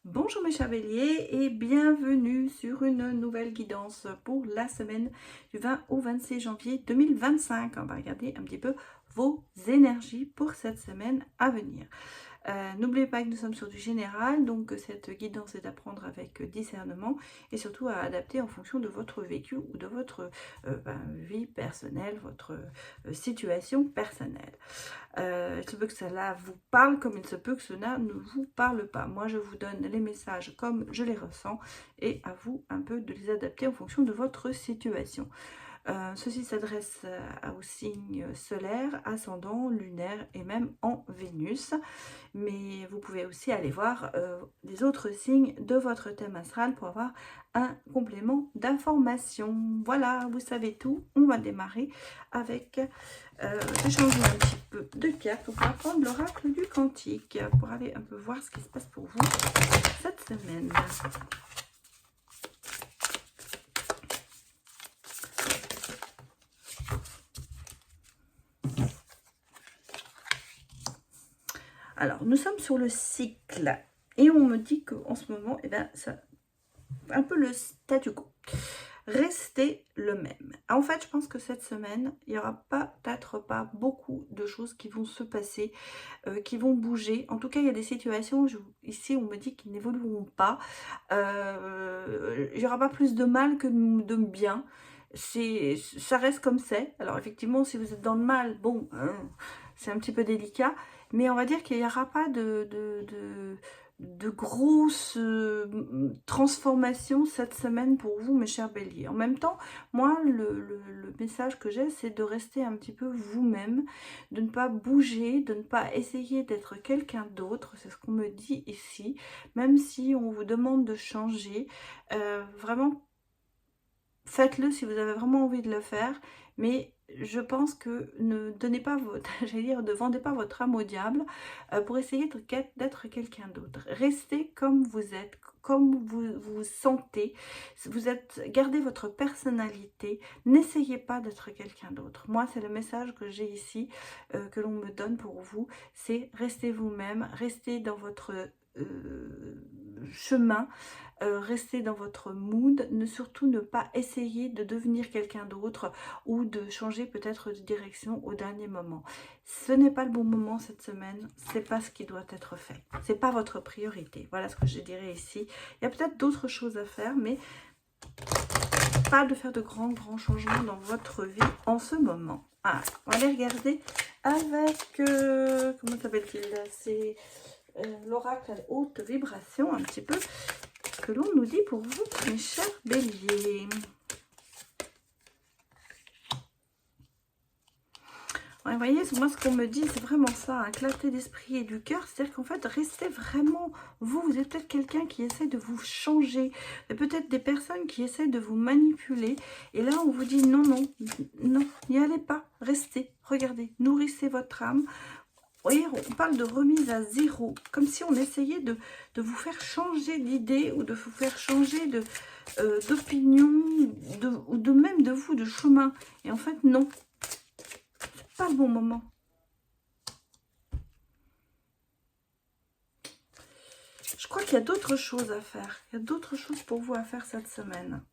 Bonjour mes chers béliers et bienvenue sur une nouvelle guidance pour la semaine du 20 au 26 janvier 2025. On va regarder un petit peu vos énergies pour cette semaine à venir. N'oubliez pas que nous sommes sur du général, donc cette guidance est à prendre avec discernement et surtout à adapter en fonction de votre vécu ou de votre vie personnelle, votre situation personnelle. Il se peut que cela vous parle comme il se peut que cela ne vous parle pas. Moi, je vous donne les messages comme je les ressens et à vous un peu de les adapter en fonction de votre situation. Ceci s'adresse aux signes solaires, ascendant, lunaire et même en Vénus. Mais vous pouvez aussi aller voir les autres signes de votre thème astral pour avoir un complément d'information. Voilà, vous savez tout. On va démarrer avec... J'ai changé un petit peu de carte pour pouvoir prendre l'oracle du Cantique pour aller un peu voir ce qui se passe pour vous cette semaine. Alors, nous sommes sur le cycle et on me dit qu'en ce moment, eh ben, ça, un peu le statu quo. Restez le même. En fait, je pense que cette semaine, il n'y aura peut-être pas beaucoup de choses qui vont se passer, qui vont bouger. En tout cas, il y a des situations, ici, on me dit qu'ils n'évolueront pas. Il n'y aura pas plus de mal que de bien. Ça reste comme c'est. Alors, effectivement, si vous êtes dans le mal, bon, hein, c'est un petit peu délicat. Mais on va dire qu'il n'y aura pas de grosses transformations cette semaine pour vous, mes chers béliers. En même temps, moi, le message que j'ai, c'est de rester un petit peu vous-même, de ne pas bouger, de ne pas essayer d'être quelqu'un d'autre. C'est ce qu'on me dit ici. Même si on vous demande de changer, vraiment, faites-le si vous avez vraiment envie de le faire, mais je pense que ne donnez pas votre, j'allais dire, ne vendez pas votre âme au diable pour essayer d'être quelqu'un d'autre. Restez comme vous êtes, comme vous vous sentez. Gardez votre personnalité. N'essayez pas d'être quelqu'un d'autre. Moi, c'est le message que j'ai ici, que l'on me donne pour vous. C'est restez vous-même, restez dans votre chemin. Restez dans votre mood, surtout ne pas essayer de devenir quelqu'un d'autre ou de changer peut-être de direction au dernier moment. Ce n'est pas le bon moment cette semaine, c'est pas ce qui doit être fait. C'est pas votre priorité. Voilà ce que je dirais ici. Il y a peut-être d'autres choses à faire, mais pas de faire de grands changements dans votre vie en ce moment. Ah, on va aller regarder avec... comment s'appelle-t-il? C'est l'oracle à haute vibration un petit peu. Que l'on nous dit pour vous, mes chers béliers. Ouais, vous voyez, moi ce qu'on me dit, c'est vraiment ça, un clarté d'esprit et du cœur. C'est-à-dire qu'en fait, restez vraiment vous. Vous êtes peut-être quelqu'un qui essaie de vous changer. Peut-être des personnes qui essaient de vous manipuler. Et là, on vous dit non, non, non, n'y allez pas. Restez, regardez, nourrissez votre âme. Vous voyez, on parle de remise à zéro, comme si on essayait de vous faire changer d'idée ou de vous faire changer d'opinion ou de même de vous, de chemin. Et en fait, non, c'est pas le bon moment. Je crois qu'il y a d'autres choses à faire. Il y a d'autres choses pour vous à faire cette semaine.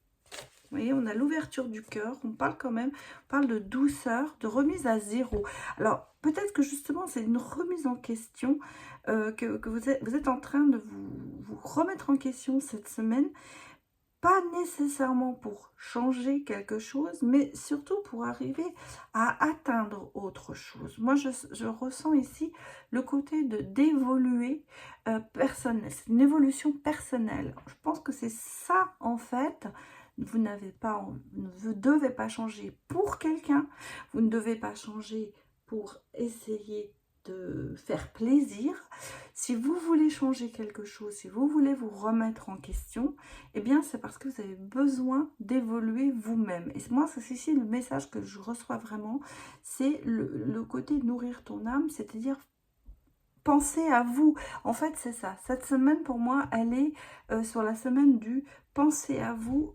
Vous voyez, on a l'ouverture du cœur, on parle quand même, on parle de douceur, de remise à zéro. Alors, peut-être que justement, c'est une remise en question, que vous êtes en train de vous remettre en question cette semaine. Pas nécessairement pour changer quelque chose, mais surtout pour arriver à atteindre autre chose. Moi, je ressens ici le côté d'évoluer personnel. C'est une évolution personnelle. Je pense que c'est ça, en fait. Vous ne devez pas changer pour quelqu'un. Vous ne devez pas changer pour essayer de faire plaisir. Si vous voulez changer quelque chose, si vous voulez vous remettre en question, eh bien c'est parce que vous avez besoin d'évoluer vous-même. Et moi, c'est ici le message que je reçois vraiment, c'est le côté nourrir ton âme, c'est-à-dire penser à vous. En fait, c'est ça. Cette semaine, pour moi, elle est sur la semaine du penser à vous.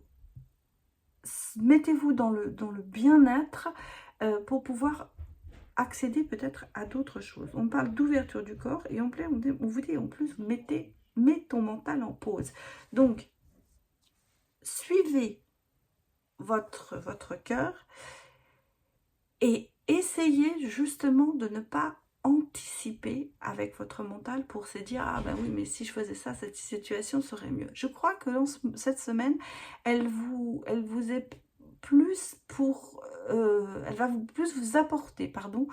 Mettez-vous dans le bien-être pour pouvoir accéder peut-être à d'autres choses. On parle d'ouverture du corps et on vous dit en plus, mettez mets ton mental en pause. Donc, suivez votre cœur et essayez justement de ne pas anticiper avec votre mental pour se dire « Ah ben oui, mais si je faisais ça, cette situation serait mieux. » Je crois que cette semaine, elle vous est plus pour... elle va plus vous apporter, pardon,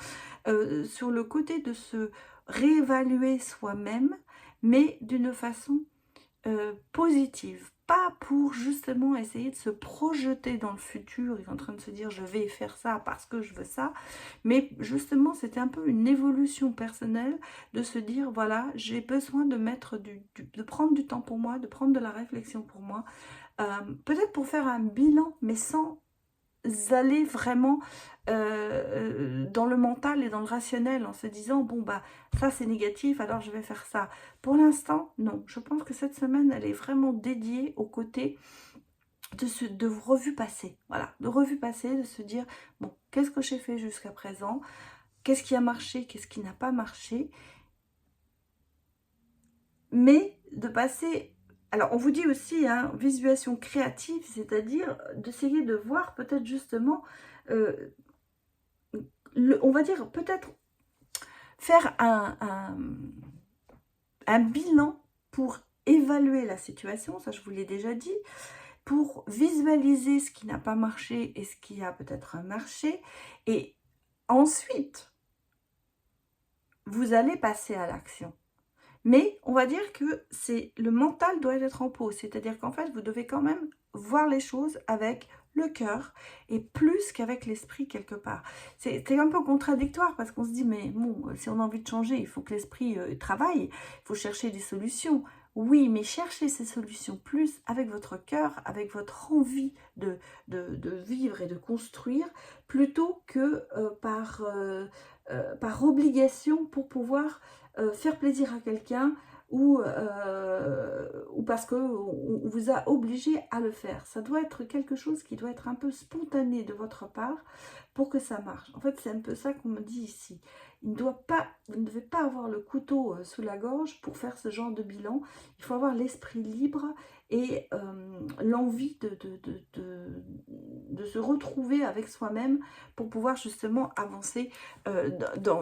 sur le côté de se réévaluer soi-même, mais d'une façon positive, pas pour justement essayer de se projeter dans le futur et en train de se dire je vais faire ça parce que je veux ça, mais justement c'était un peu une évolution personnelle de se dire voilà, j'ai besoin de mettre de prendre du temps pour moi, de prendre de la réflexion pour moi, peut-être pour faire un bilan, mais sans aller vraiment dans le mental et dans le rationnel en se disant bon bah ça c'est négatif alors je vais faire ça. Pour l'instant non, je pense que cette semaine elle est vraiment dédiée au côté de revue passée, voilà, de revue passée, de se dire bon qu'est-ce que j'ai fait jusqu'à présent, qu'est-ce qui a marché, qu'est-ce qui n'a pas marché, mais de passer... Alors, on vous dit aussi, hein, visualisation créative, c'est-à-dire d'essayer de voir peut-être justement, on va dire peut-être faire un bilan pour évaluer la situation, ça je vous l'ai déjà dit, pour visualiser ce qui n'a pas marché et ce qui a peut-être marché, et ensuite, vous allez passer à l'action. Mais on va dire que le mental doit être en pause, c'est-à-dire qu'en fait, vous devez quand même voir les choses avec le cœur et plus qu'avec l'esprit quelque part. C'est un peu contradictoire parce qu'on se dit, mais bon, si on a envie de changer, il faut que l'esprit travaille, il faut chercher des solutions. Oui, mais cherchez ces solutions plus avec votre cœur, avec votre envie de vivre et de construire, plutôt que par obligation pour pouvoir faire plaisir à quelqu'un ou parce qu'on vous a obligé à le faire. Ça doit être quelque chose qui doit être un peu spontané de votre part pour que ça marche. En fait, c'est un peu ça qu'on me dit ici. Vous ne devez pas avoir le couteau sous la gorge pour faire ce genre de bilan. Il faut avoir l'esprit libre et l'envie de se retrouver avec soi-même pour pouvoir justement avancer dans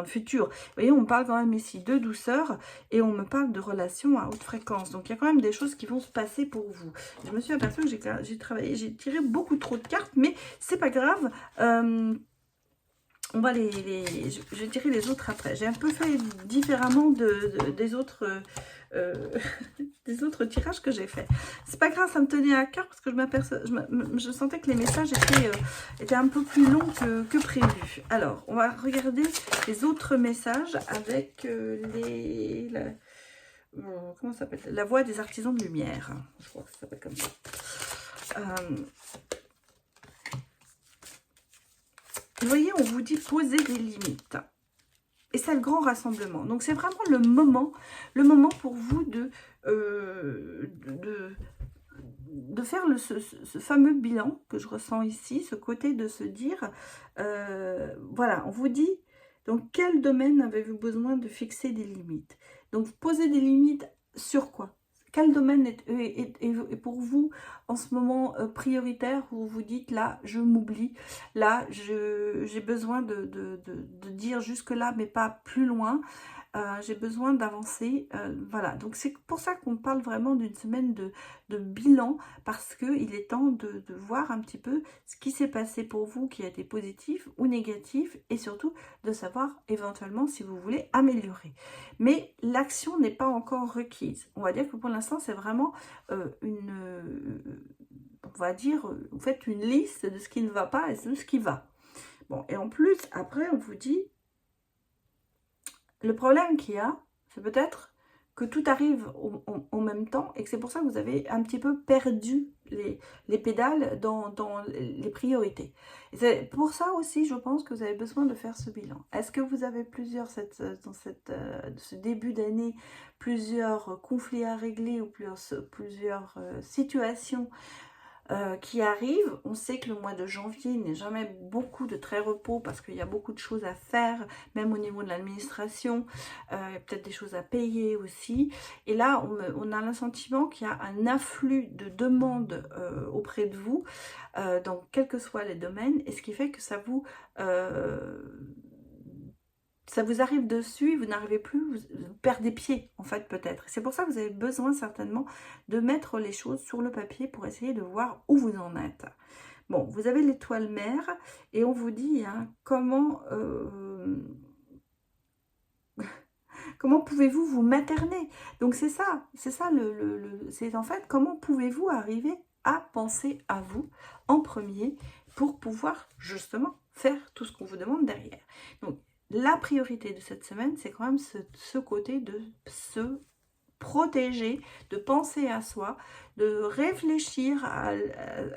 le futur. Vous voyez, on parle quand même ici de douceur et on me parle de relations à haute fréquence. Donc, il y a quand même des choses qui vont se passer pour vous. Je me suis aperçue que j'ai tiré beaucoup trop de cartes, mais c'est pas grave. On va je vais tirer les autres après. J'ai un peu fait différemment des autres... des autres tirages que j'ai fait. C'est pas grave, ça me tenait à cœur parce que je sentais que les messages étaient un peu plus longs que prévu. Alors, on va regarder les autres messages avec comment ça s'appelle? La voix des artisans de lumière. Je crois que ça s'appelle comme ça. Vous voyez, on vous dit poser des limites. Et c'est le grand rassemblement. Donc, c'est vraiment le moment pour vous de faire ce fameux bilan que je ressens ici, ce côté de se dire, voilà, on vous dit, dans quel domaine avez-vous besoin de fixer des limites? Donc, poser des limites sur quoi? Quel domaine est pour vous en ce moment prioritaire où vous dites là, je m'oublie, là, j'ai besoin de dire jusque-là, mais pas plus loin. J'ai besoin d'avancer, voilà, donc c'est pour ça qu'on parle vraiment d'une semaine de bilan, parce qu'il est temps de voir un petit peu ce qui s'est passé pour vous, qui a été positif ou négatif, et surtout de savoir éventuellement si vous voulez améliorer. Mais l'action n'est pas encore requise. On va dire que pour l'instant c'est vraiment on va dire, vous faites une liste de ce qui ne va pas et de ce qui va. Bon, et en plus, après on vous dit, le problème qu'il y a, c'est peut-être que tout arrive en même temps et que c'est pour ça que vous avez un petit peu perdu les pédales dans les priorités. C'est pour ça aussi, je pense que vous avez besoin de faire ce bilan. Est-ce que vous avez dans ce début d'année, plusieurs conflits à régler ou plusieurs situations qui arrive. On sait que le mois de janvier n'est jamais beaucoup de très repos parce qu'il y a beaucoup de choses à faire, même au niveau de l'administration, il y a peut-être des choses à payer aussi. Et là, on a le sentiment qu'il y a un afflux de demandes auprès de vous, dans quels que soient les domaines, et ce qui fait que ça vous arrive dessus, vous n'arrivez plus, vous perdez pied en fait peut-être. C'est pour ça que vous avez besoin certainement de mettre les choses sur le papier pour essayer de voir où vous en êtes. Bon, vous avez l'étoile mère et on vous dit hein, comment pouvez-vous vous materner. Donc c'est ça, c'est en fait comment pouvez-vous arriver à penser à vous en premier pour pouvoir justement faire tout ce qu'on vous demande derrière. Donc la priorité de cette semaine, c'est quand même ce côté de se protéger, de penser à soi, de réfléchir à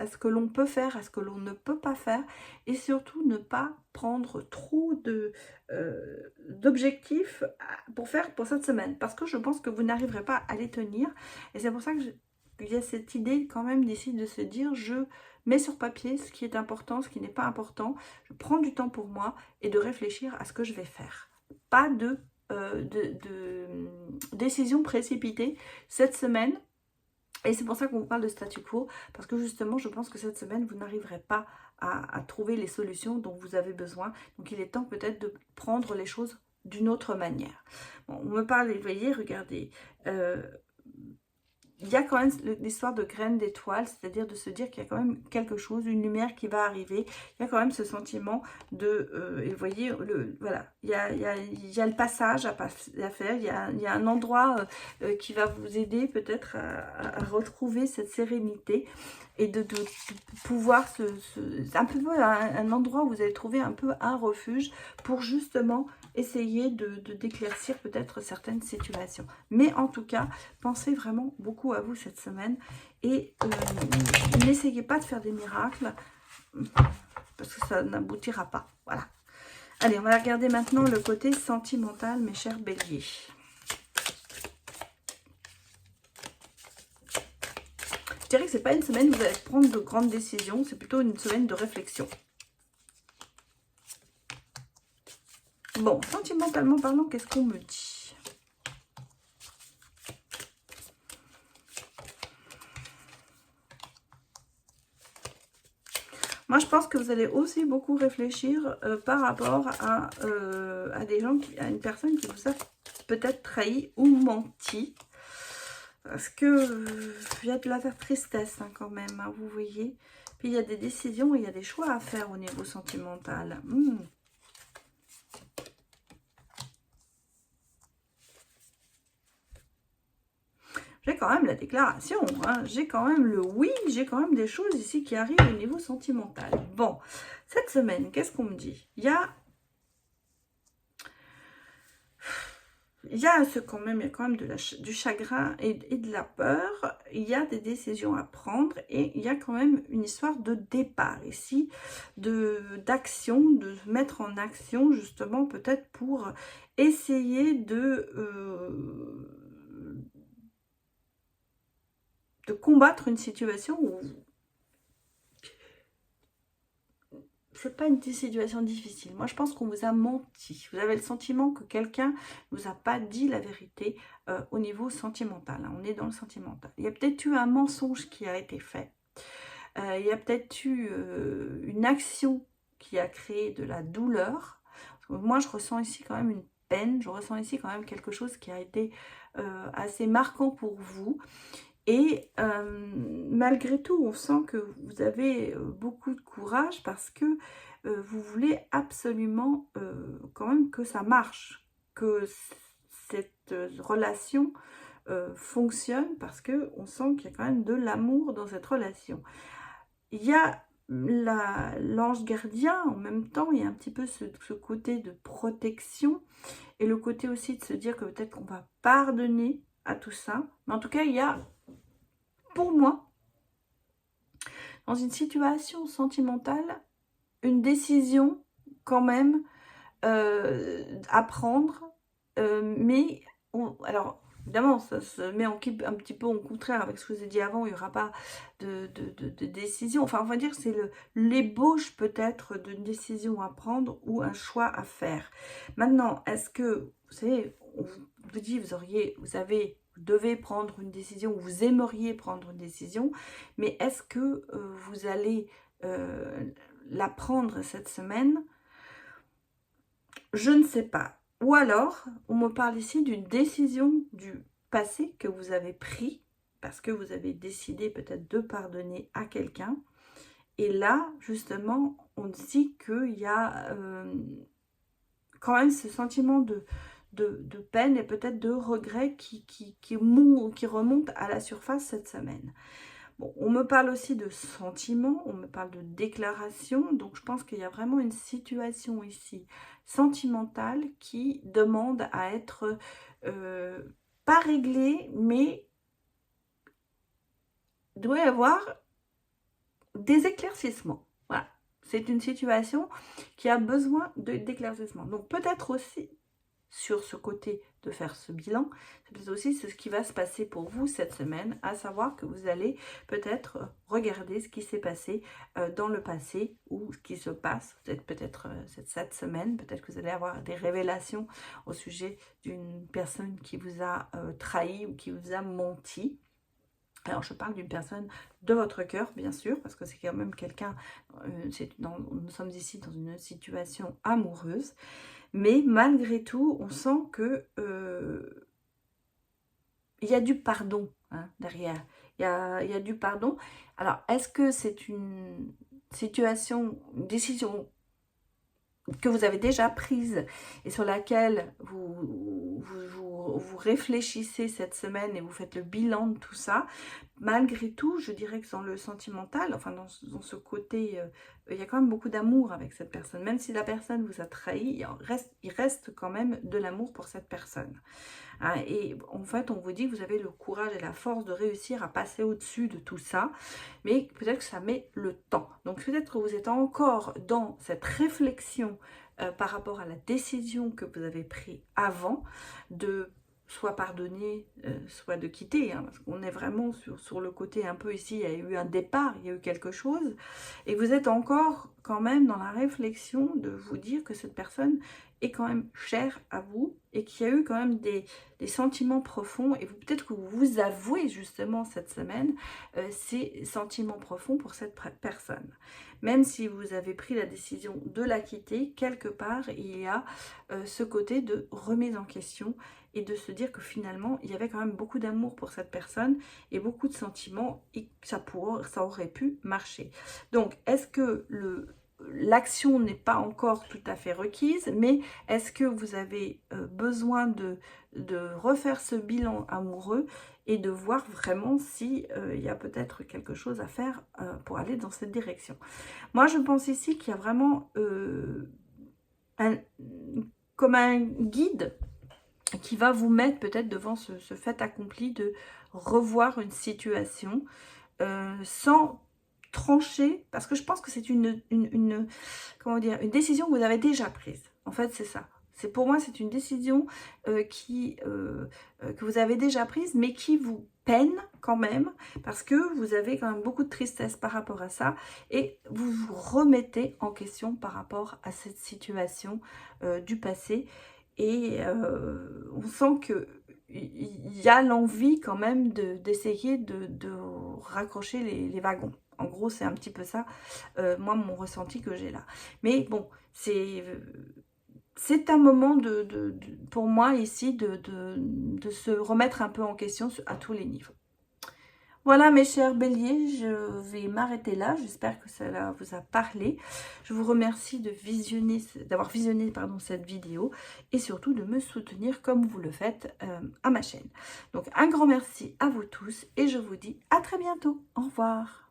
ce que l'on peut faire, à ce que l'on ne peut pas faire, et surtout ne pas prendre trop d'objectifs pour faire pour cette semaine, parce que je pense que vous n'arriverez pas à les tenir, et c'est pour ça que il y a cette idée quand même d'ici de se dire je mets sur papier ce qui est important, ce qui n'est pas important, je prends du temps pour moi et de réfléchir à ce que je vais faire. Pas de décision précipitée cette semaine. Et c'est pour ça qu'on vous parle de statu quo, parce que justement, je pense que cette semaine, vous n'arriverez pas à trouver les solutions dont vous avez besoin. Donc, il est temps peut-être de prendre les choses d'une autre manière. Bon, on me parle, vous voyez, regardez, il y a quand même l'histoire de graines d'étoiles, c'est-à-dire de se dire qu'il y a quand même quelque chose, une lumière qui va arriver. Il y a quand même ce sentiment de... et vous voyez, voilà, il y a le passage à faire, il y a un endroit qui va vous aider peut-être à retrouver cette sérénité et de pouvoir un peu un endroit où vous allez trouver un peu un refuge pour justement essayer d'éclaircir peut-être certaines situations. Mais en tout cas, pensez vraiment beaucoup à vous cette semaine et n'essayez pas de faire des miracles parce que ça n'aboutira pas. Voilà. Allez, on va regarder maintenant le côté sentimental, mes chers béliers. Je dirais que c'est pas une semaine où vous allez prendre de grandes décisions, c'est plutôt une semaine de réflexion. Bon, sentimentalement parlant, qu'est-ce qu'on me dit? Moi, je pense que vous allez aussi beaucoup réfléchir par rapport à des gens, à une personne qui vous a peut-être trahi ou menti. Parce que il y a de la tristesse hein, quand même, hein, vous voyez. Puis il y a des décisions, il y a des choix à faire au niveau sentimental. J'ai quand même la déclaration, hein. J'ai quand même le oui, j'ai quand même des choses ici qui arrivent au niveau sentimental. Bon, cette semaine, qu'est-ce qu'on me dit? Il y a quand même du chagrin et de la peur. Il y a des décisions à prendre et il y a quand même une histoire de départ ici, d'action, de mettre en action justement peut-être pour essayer de combattre une situation où c'est pas une situation difficile. Moi, je pense qu'on vous a menti. Vous avez le sentiment que quelqu'un ne vous a pas dit la vérité au niveau sentimental. Hein. On est dans le sentimental. Il y a peut-être eu un mensonge qui a été fait. Il y a peut-être eu une action qui a créé de la douleur. Moi, je ressens ici quand même une peine. Je ressens ici quand même quelque chose qui a été assez marquant pour vous. Et malgré tout, on sent que vous avez beaucoup de courage parce que vous voulez absolument quand même que ça marche, que cette relation fonctionne parce qu'on sent qu'il y a quand même de l'amour dans cette relation. Il y a l'ange gardien, en même temps, il y a un petit peu ce côté de protection et le côté aussi de se dire que peut-être qu'on va pardonner à tout ça. Mais en tout cas, il y a, pour moi, dans une situation sentimentale, une décision quand même à prendre. Mais, alors, évidemment, ça se met un petit peu au contraire avec ce que je vous ai dit avant, il n'y aura pas de décision. Enfin, on va dire que c'est l'ébauche peut-être d'une décision à prendre ou un choix à faire. Maintenant, est-ce que, vous savez, on vous dit, vous devez prendre une décision, vous aimeriez prendre une décision, mais est-ce que vous allez la prendre cette semaine? Je ne sais pas. Ou alors, on me parle ici d'une décision du passé que vous avez pris, parce que vous avez décidé peut-être de pardonner à quelqu'un. Et là, justement, on dit qu'il y a quand même ce sentiment de peine et peut-être de regret qui remonte à la surface cette semaine. Bon, on me parle aussi de sentiments, on me parle de déclaration, donc je pense qu'il y a vraiment une situation ici sentimentale qui demande à être pas réglée, mais il doit y avoir des éclaircissements. Voilà, c'est une situation qui a besoin d'éclaircissement. Donc peut-être aussi sur ce côté de faire ce bilan, c'est peut-être aussi ce qui va se passer pour vous cette semaine, à savoir que vous allez peut-être regarder ce qui s'est passé dans le passé ou ce qui se passe peut-être cette semaine, peut-être que vous allez avoir des révélations au sujet d'une personne qui vous a trahi ou qui vous a menti. Alors, je parle d'une personne de votre cœur, bien sûr, parce que c'est quand même quelqu'un, nous sommes ici dans une situation amoureuse, mais malgré tout, on sent que il y a du pardon derrière. Il y a du pardon. Alors, est-ce que c'est une situation, une décision que vous avez déjà prise et sur laquelle vous réfléchissez cette semaine et vous faites le bilan de tout ça? Malgré tout, je dirais que dans le sentimental, enfin dans ce côté, il y a quand même beaucoup d'amour avec cette personne. Même si la personne vous a trahi, il reste quand même de l'amour pour cette personne. Et en fait, on vous dit que vous avez le courage et la force de réussir à passer au-dessus de tout ça, mais peut-être que ça met le temps. Donc peut-être que vous êtes encore dans cette réflexion par rapport à la décision que vous avez prise avant de soit pardonner, soit de quitter, parce qu'on est vraiment sur le côté un peu ici, il y a eu un départ, il y a eu quelque chose, et vous êtes encore quand même dans la réflexion de vous dire que cette personne est quand même chère à vous, et qu'il y a eu quand même des sentiments profonds, et peut-être que vous avouez justement cette semaine ces sentiments profonds pour cette personne. Même si vous avez pris la décision de la quitter, quelque part, il y a ce côté de remise en question, et de se dire que finalement, il y avait quand même beaucoup d'amour pour cette personne et beaucoup de sentiments et que ça aurait pu marcher. Donc, est-ce que l'action n'est pas encore tout à fait requise, mais est-ce que vous avez besoin de refaire ce bilan amoureux et de voir vraiment si il y a peut-être quelque chose à faire pour aller dans cette direction? Moi, je pense ici qu'il y a vraiment comme un guide qui va vous mettre peut-être devant ce fait accompli de revoir une situation sans trancher, parce que je pense que c'est comment dire, une décision que vous avez déjà prise. En fait, c'est ça. Pour moi, c'est une décision que vous avez déjà prise, mais qui vous peine quand même, parce que vous avez quand même beaucoup de tristesse par rapport à ça, et vous vous remettez en question par rapport à cette situation du passé. Et on sent qu'il y a l'envie quand même d'essayer de raccrocher les wagons. En gros, c'est un petit peu ça, moi, mon ressenti que j'ai là. Mais bon, c'est un moment pour moi ici de se remettre un peu en question à tous les niveaux. Voilà mes chers béliers, je vais m'arrêter là. J'espère que cela vous a parlé. Je vous remercie d'avoir visionné cette vidéo et surtout de me soutenir comme vous le faites à ma chaîne. Donc un grand merci à vous tous et je vous dis à très bientôt. Au revoir.